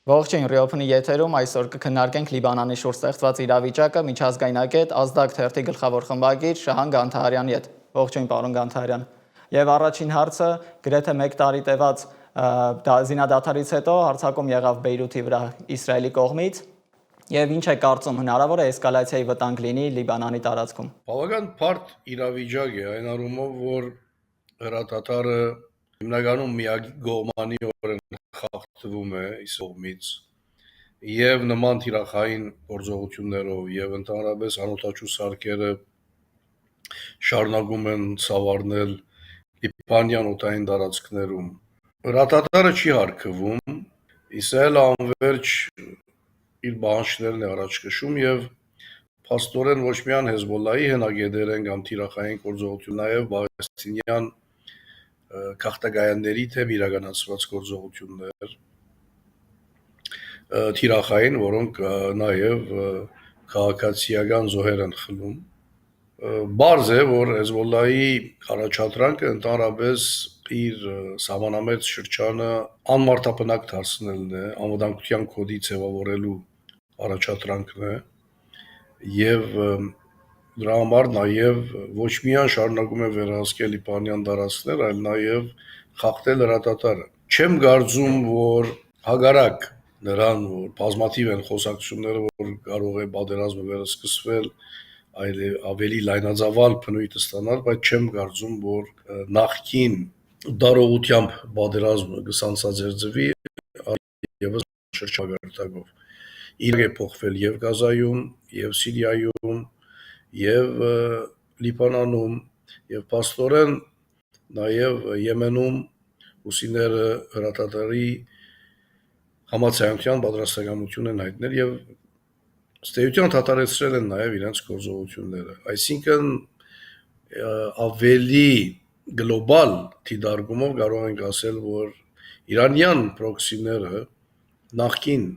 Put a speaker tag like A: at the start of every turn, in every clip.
A: Ողջույն, Ռիոփնի եթերում այսօր կքննարկենք Լիբանանի շուրջ ստեղծված իրավիճակը միջազգայնագետ Ազդակ թերթի գլխավոր խմբագիր Շահան Գանթարյանի հետ։ Ողջույն, պարոն Գանթարյան։ Եվ առաջին հարցը գրեթե 1 տարի տևած զինադադարից հետո հարձակում եղավ Բեյրութի վրա Իսրայելի կողմից, եւ ինչ է կարծում, հնարավոր է էսկալացիայի վտանգ լինի Լիբանանի տարածքում։
B: Բավական բարդ իրավիճակ է այն առումով, որ հրատատարը հիմնականում միակողմանիորեն խախտվում է Իսրայելից եւ նման թիրախային գործողություններով եւ ընդհանրապես անօթաչու սարքերը շարունակում են սավառնել Լիբանան օդային տարածքներում։ Հրատատարը չի հարգվում, Իսրայելը անverջ իր բանջարներն է առաջ քշում եւ փաստորեն ոչ միայն Հեզբոլլայի հնագետերեն կամ թիրախային գործողություն, նաեւ պաղեստինյան քաղաքագայանների թեմ իրականացված գործողություններ թիրախային, որոնք նաեւ քաղաքացիական զոհեր են խլում։ Բարձ է, որ Հեզբոլլայի առաջադրանքը ընդհանրապես իր սահմանամերձ շրջանը անմարդաբնակ դարձնելն է, անվտանգության կոդի ձևավորելու առաջադրանքն է եւ դրա համար նաեւ ոչ միայն շարունակում է վերահսկել Լիբանան տարածքներ, այլ նաեւ խախտել հրատատարը։ Չեմ կարծում, որ հակառակ նրան, որ բազմաթիվ են խոսակցությունները, որ կարող է պատերազմը վերսկսվել, այլ ավելի լայնածավալ բնույթ ստանալ, բայց չեմ կարծում, որ նախքին դարողությամբ պատերազմը կսանցազերծվի եւս շրջագարտակով։ Իրենք է փոխվել եւ Գազայում, եւ Սիրիայում, եւ Լիբանանում, եւ փաստորեն նաեւ Եմենում հուսիները հրատատարի համաձայնության պատրաստակամություն են հայտնել եւ ստեյության դադարեցրել են նաեւ իրենց գործողությունները։ Այսինքն ավելի գլոբալ դիտարկումով կարող ենք ասել, որ իրանյան պրոքսիները նախքին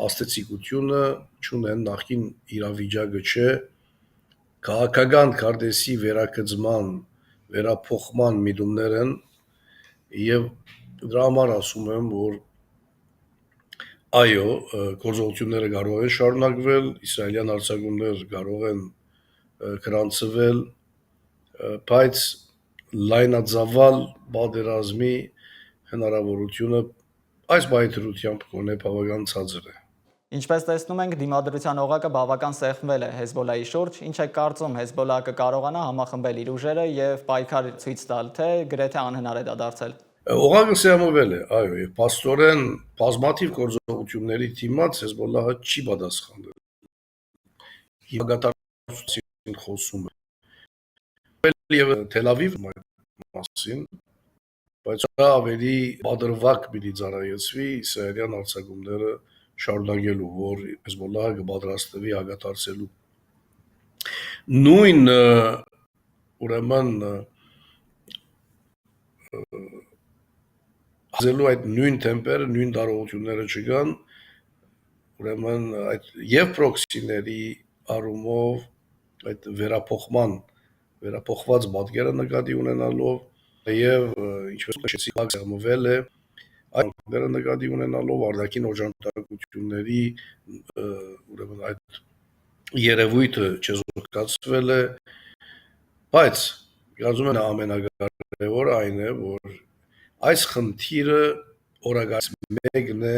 B: աստեցիկությունը չունեն, նախքին իրավիճակը չէ, քաղաքական քարտեզի վերագծման, վերափոխման միտումներ են եւ դրա համար ասում եմ, որ այո, գործողությունները կարող են շարունակվել, իսրայելյան հարձակումներ կարող են գրանցվել, բայց լայնածավալ պատերազմի հնարավորությունը այս բայդրությամբ կոնե բավական ցածր է։
A: Ինչպես տեսնում ենք, դիմադրության օղակը բավական սեղմվել է Հեզբոլլայի շուրջ, ինչ է կարծում, Հեզբոլլահը կկարողանա համախմբել իր ուժերը եւ պայքար ցույց տալ, թե գրեթե անհնար է դա դարձել։
B: Օղակը սեղմվել է, այո, եւ փաստորեն բազմաթիվ գործողությունների դիմաց Հեզբոլլահը չի պատասխանել։ Հիվանդատարություն խոսում է։ Եվ Թել Ավիվ մասին, բայց դա ավելի պատրվակ պիտի ծառայեցվի իսրայելյան հարձակումները շարունակելու, որ Հեզբոլլահը կպատրաստվի հակադարձելու։ Նույն ուրեմն հազելու այդ նույն տեմպերը, նույն տարողությունները չկան, ուրեմն այդ եւ պրոքսիների առումով այդ վերափոխված պատկերը նկատի ունենալով եւ ինչպես նշեցի, սեղմվել է այդ նկատի ունենալով արտաքին օժանդակությունների ուրեմն այդ երևույթը չեզոքացվել է, բայց կարծում եմ ամենակարևորը այն է, որ այս խնդիրը օրակարգ մեկն է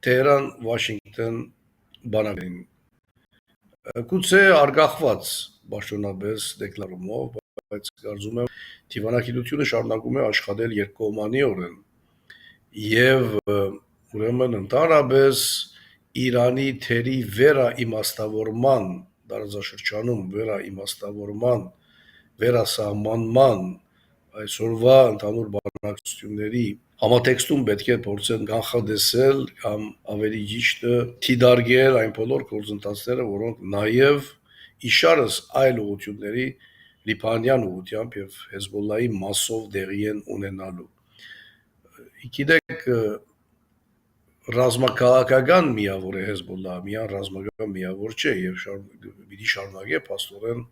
B: Թեհրան-Վաշինգտոն բանակին։ Գուցե արգախված պաշտոնապես դեկլարումով, բայց կարծում եմ դիվանագիտությունը շարունակում է աշխատել երկկողմանիորեն եւ ուրեմն ընդհանրապես Իրանի թերի վերաիմաստավորման տարածաշրջանում վերաիմաստավորման վերասահմանման այսօրվա ընդհանուր բանակցությունների համատեքստում պետք է փորձեն կանխատեսել կամ ավելի ճիշտը դիտարկել այն բոլոր գործընթացները, որոնք նաև իշարս այլ ուղղությունների Լիբանան ուղղությամբ եւ Հեզբոլլայի մասով դեղի են ունենալու։ Գիտեք, ռազմաքաղաքական միավոր է Հեզբոլլահը, միան ռազմական միավոր չէ եւ պիտի շարունակե փաստորեն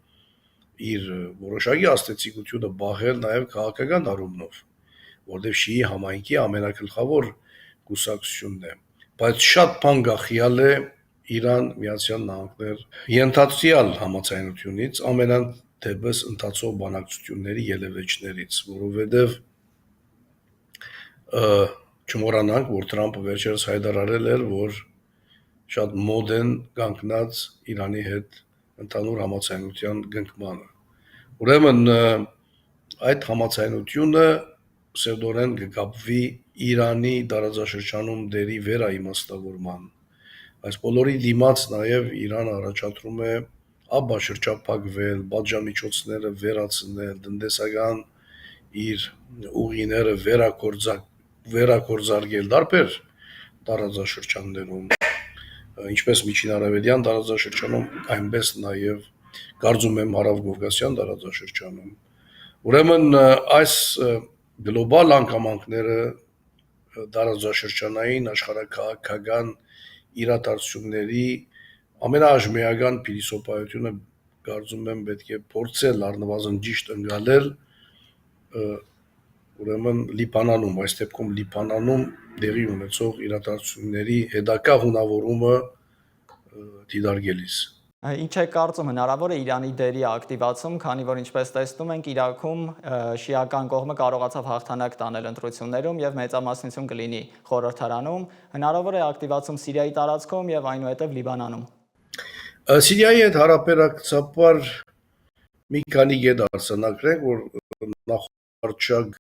B: իր որոշակի աստեցիկությունը բախել նաեւ քաղաքական առումով, որտեղ շիի համայնքի ամենագլխավոր կուսակցությունն է, բայց շատ բան գախյալ է Իրան Միացյալ Նահանգներ ենթացյալ համաձայնությունից, ամենատեպս ընթացող բանակցությունների ելևէջներից, որովհետև չմոռանանք, որ Թրամփը վերջերս հայտարարել էր, որ շատ մոդ են կանգնած Իրանի հետ ընդհանուր համաձայնության կնքմանը։ Ուրեմն այդ համաձայնությունը սերտորեն կկապվի Իրանի տարածաշրջանում դերի վերաիմաստավորման։ Այս բոլորի դիմաց նաև Իրանը առաջադրում է ապաշրջափակվել, պատժամիջոցները վերացնել, տնտեսական իր ուղիները վերակորձարկել տարբեր տարածաշրջաններում, ինչպես միջինարևելյան տարածաշրջանում, այնպես նաև կարծում եմ հարավկովկասյան տարածաշրջանում։ Ուրեմն այս գլոբալ անկամանքները տարածաշրջանային աշխարհաքաղաքական իրադարձությունների ամենաաժմեական փիլիսոփայությունը կարծում եմ պետք է փորձել առնվազն ճիշտ ընկալել ուրեմն Լիբանանում, այս դեպքում Լիբանանում տեղի ունեցող իրադարձությունների հետագա հունավորումը դիտարկելիս։
A: Ինչ է կարծում, հնարավոր է Իրանի դերի ակտիվացում, քանի որ ինչպես տեսնում ենք Իրաքում շիական կողմը կարողացավ հաղթանակ տանել ընտրություններում եւ մեծամասնություն կլինի խորհրդարանում, հնարավոր է ակտիվացում Սիրիայի տարածքում եւ այնուհետեւ Լիբանանում։
B: Սիրիայի հետ հարաբերակցաբար մի քանի կետ արձանագրենք, որ նախարարչակ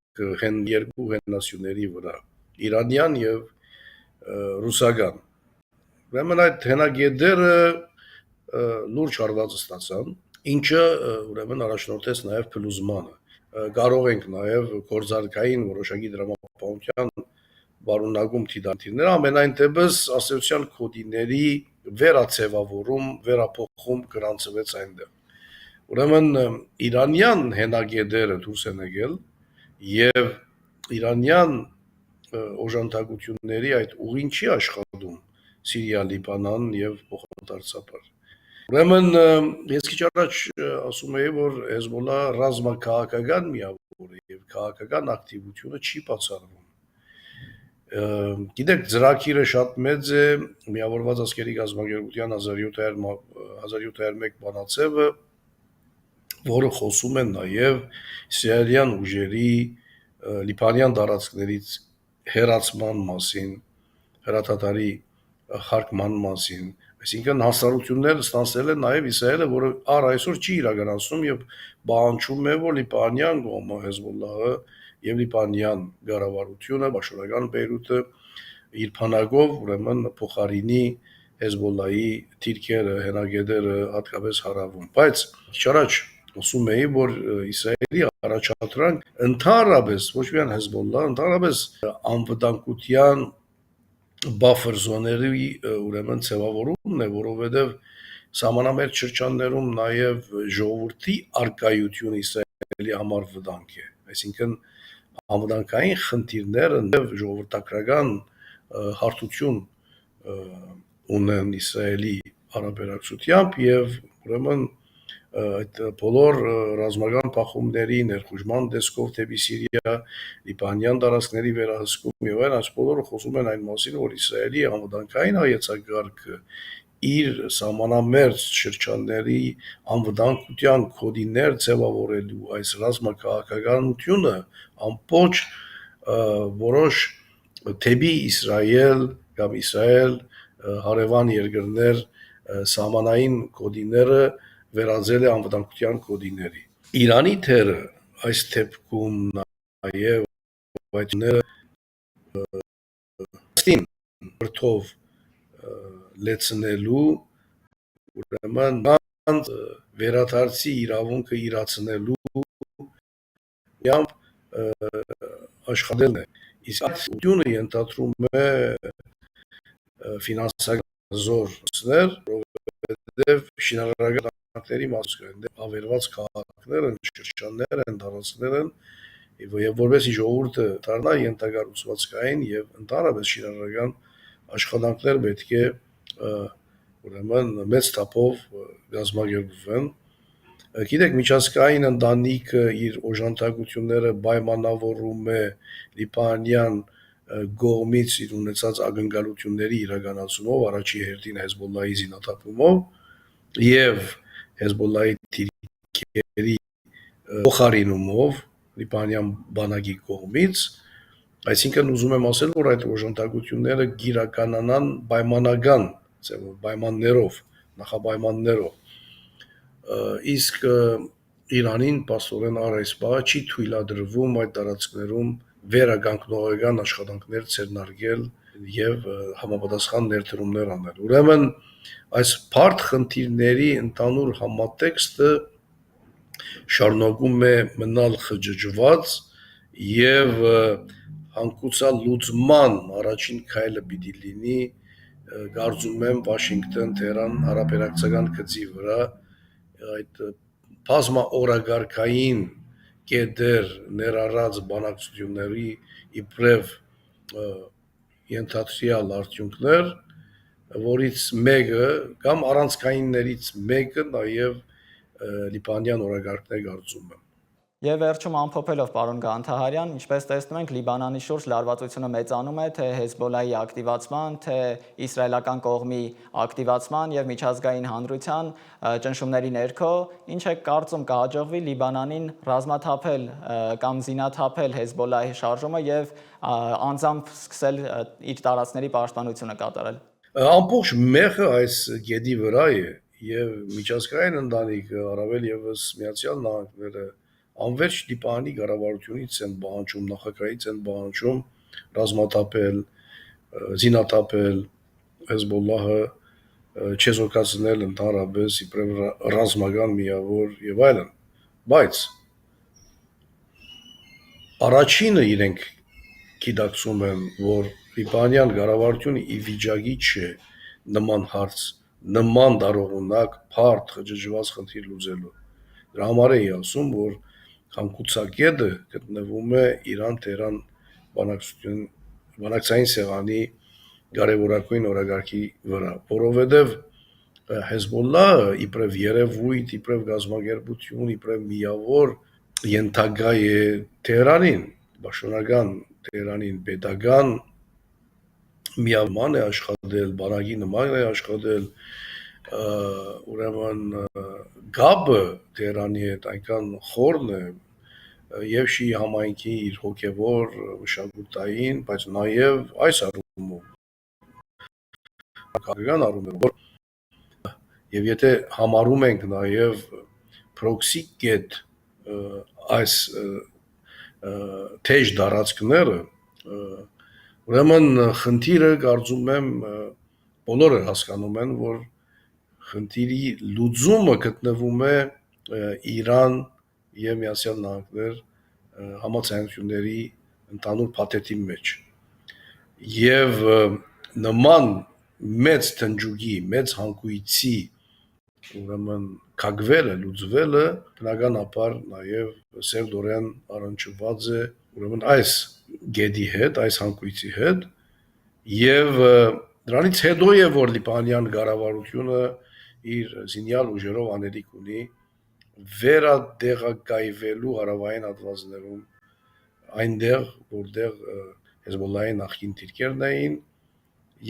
B: երկու հենասյուների վրա, իրանյան եւ ռուսական։ Ուրեմն այդ հենակետերը լուրջ հարված ստացան, ինչը ուրեմն առաջնորդեց նաև փլուզմանը։ Կարող ենք նաև գործարքային որոշակի դրամապահության բարունակում դիտարկել, ամենայն դեպս ասոցիալ կոդիների վերացևավորում, վերափոխում գրանցվեց այնտեղ։ Ուրեմն իրանյան հենակետերը դուրս են եկել եւ իրանյան օժանդակությունների այդ ուղին չի աշխատում Սիրիա, Լիբանան եւ փոխադարձաբար։ Ուրեմն ես քիչ առաջ ասում էի, որ Հեզբոլլա ռազմաքաղաքական միավոր է եւ քաղաքական ակտիվությունը չի բացառվում։ Գիտեք, ծրագիրը շատ մեծ է, Միավորված ազգերի կազմակերպության 1701 բանաձևը, որը խոսում է նաեւ իսրայելյան ուժերի լիբանյան տարածքներից հեռացման մասին, հրադադարի հարկման մասին, այսինքն հասարություններ ստանձնել է նաև Իսրայելը, որը առ այսօր չի իրականացնում եւ պահանջում է, որ լիբանյան կողմը Հեզբոլլահը եւ լիբանյան կառավարությունը, Բաշարական Բեյրութը իր փանակով ուրեմն փոխարինի Հեզբոլլայի թիրքերը, հենակետերը հատկապես հարավում։ Բայց քիչ առաջ ասում էի, որ Իսրայելի առաջադրանք ընդհանրապես ոչ միայն Հեզբոլլա, ընդհանրապես անվտանգության բաֆեր զոների ուրեմն ձևավորումն է, որովհետև սահմանամերձ շրջաններում նաև ժողովրդի արկայությունը Իսրայելի համար վտանգ է, այսինքն անվտանգային խնդիրները նաև ժողովրդական հարթություն ունեն Իսրայելի հարաբերակցությամբ եւ ուրեմն այդ բոլոր ռազմական բախումների ներխուժման տեսքով դեպի Սիրիա, լիբանյան տարածքների վերահսկում եւ այլն, այս բոլորը խոսում են այն մասին, որ Իսրայելի անվտանգային հայեցակարգը իր սահմանամերձ շրջանների անվտանգության կոդիներ ձևավորելու այս ռազմաքաղաքականությունը ամբողջ որոշ դեպի Իսրայել կամ Իսրայել հարևան երկրներ սահմանային կոդիները վերածել է անվտանգության կոդիների։ Իրանի թերը այս դեպքում նաև այդները բրթով լեցնելու ուրեմն վերադարձի իրավունքը իրացնելու աշխատելն է։ Իսկ ությունը ենթադրում է ֆինանսական զորներ, որովհետև շինարարական ակտերի մասը ավերված քաղաքներ են, շրջաններ են, տարածքներ են, եւ որովհետեւ ժողովուրդը դառնա ենթակառուցվածքային եւ ընդհանրապես շինարարական աշխատանքներ պետք է ուրեմն մեծ թափով գազམ་ակերպվեն։ Գիտեք, միջազգային ընտանիքը իր օժանդակությունները պայմանավորում է լիբանյան կողմից իր ունեցած ակնկալությունների իրականացումով առաջի հերթին Հեզբոլլահի զինաթափումով եւ Հեզբոլլահի թիրքերի փոխարինումով լիբանյան բանակի կողմից, այսինքն ուզում եմ ասել, որ այդ օժանդակությունները գիրականանան պայմանական ձևով, պայմաններով, նախապայմաններով, իսկ Իրանին պաստորեն առ այս պահը չի թույլատրվում այդ տարածքներում վերականգնողական աշխատանքներ ցերնարգել եւ համապատասխան ներդրումներ անել։ Ուրեմն այս բարդ խնդիրների ընդհանուր համատեքստը շարունակում է մնալ խճճված եւ հանգուցալուծման առաջին քայլը պիտի լինի, կարծում եմ, Վաշինգտոն-Թեհրան հարաբերակցական գծի վրա այդ բազմաօրագարկային կետեր ներառած բանակցությունների իբրև ենթադրյալ արդյունքներ, որից մեկը կամ առանցքայիններից մեկը նաև լիբանյան օրագարկն է, կարծում եմ։
A: Եվ վերջում ամփոփելով, պարոն Գանթահարյան, ինչպես տեսնում ենք, Լիբանանի շուրջ լարվածությունը մեծանում է թե Հեզբոլլահի ակտիվացման, թե իսրայելական կողմի ակտիվացման եւ միջազգային հանրության ճնշումների ներքո, ինչ է կարծում կհաջողվի Լիբանանին ռազմաթափել կամ զինաթափել Հեզբոլլահի շարժումը եւ անձամբ սկսել իր տարածքների պաշտպանությունը կատարել։
B: Ամբողջ մեղը այս գեդի վրա է եւ միջազգային ընտանիքը, առավել եւս Միացյալ Նահանգները անվերջ Լիբանանի կառավարությունից են պահանջում, նախագահից են պահանջում ռազմաթափել, զինաթափել Հեզբոլլահը, չեզոքացնել ընդհանրապես իբրև ռազմական միավոր եւ այլն, բայց առաջինը իրենք գիտակցում են, որ լիբանյան կառավարությունը ի վիճակի չէ նման հարց, նման դարողունակ, բարդ, խճճված խնդիր լուծելու։ Դրա համար է ասում, որ հանգուցակետը գտնվում է Իրան-Թեհրան բանակցային սեղանի կարևորագույն օրագարկի վրա, որովհետև Հեզբոլլահը իբրև երևույթ, իբրև գազམ་ագերբություն, իբրև միավոր ենթակա է Թեհրանին, պաշտոնական Թեհրանին, պետական միավորման է աշխատել, բանակի նման է աշխատել, ուրեմն գաբը Թեհրանի հետ այնքան խորն է եւ շի համայնքի իր հոգեվոր մշակութային, բայց նաեւ այս առումով քաղաքական առումով եւ եթե համարում ենք նաեւ proxy get այս թեժ դարածքները, ուրեմն խնդիրը կարծում եմ բոլորը հասկանում են, որ խնդիրի լուծումը գտնվում է Իրան եւ Միացյալ Նահանգներ համաձայնությունների ընդհանուր փաթեթի մեջ եւ նման մեծ թնջուկի, մեծ հանգույցի ուրեմն կագվելը, լուծվելը բնականաբար նաեւ սերտորեն առնչված է ուրեմն այս գեդի հետ, այս հանգույցի հետ եւ դրանից հետո է որ լիբանյան կառավարությունը իր զինյալ ուժերով անելիք ունի վերադեղակայվելու հարավային հատվածներում այնտեղ որտեղ Հեզբոլլահի նախկին թիրքերն էին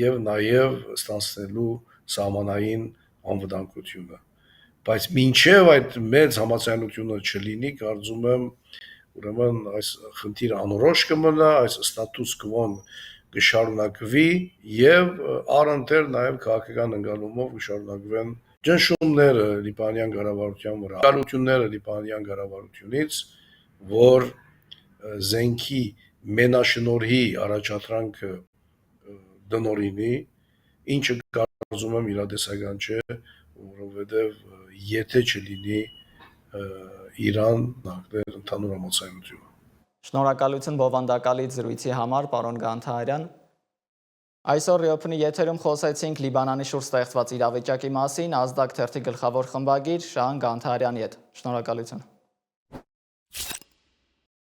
B: եւ նաեւ ստանցնելու սահմանային անվտանգությունը, բայց մինչեւ այդ մեծ համաձայնությունը չլինի, կարծում եմ ուրեմն այս խնդիրը անորոշ կմնա, այս ստատուս կվոն կշարունակվի եւ առընթեր նաեւ քաղաքական ընկալումով կշարունակվեն ճնշումները լիբանյան կառավարության վրա, ակալությունները լիբանյան կառավարությունից, որ զենքի մենաշնորհի առաջադրանքը դնորինի, ինչը կարծում եմ իրատեսական չէ, որովհետև եթե չլինի Իրան նախներ ընդհանուր համաձայնությունը։
A: Շնորհակալություն բովանդակալից զրույցի համար, պարոն Գանթահարյան։ Այսօր Ռիոփնի եթերում խոսեցինք Լիբանանի շուրջ ստեղծված իրավիճակի մասին, Ազդակ թերթի գլխավոր խմբագիր Շահան Գանթահարյանի հետ։ Շնորհակալություն։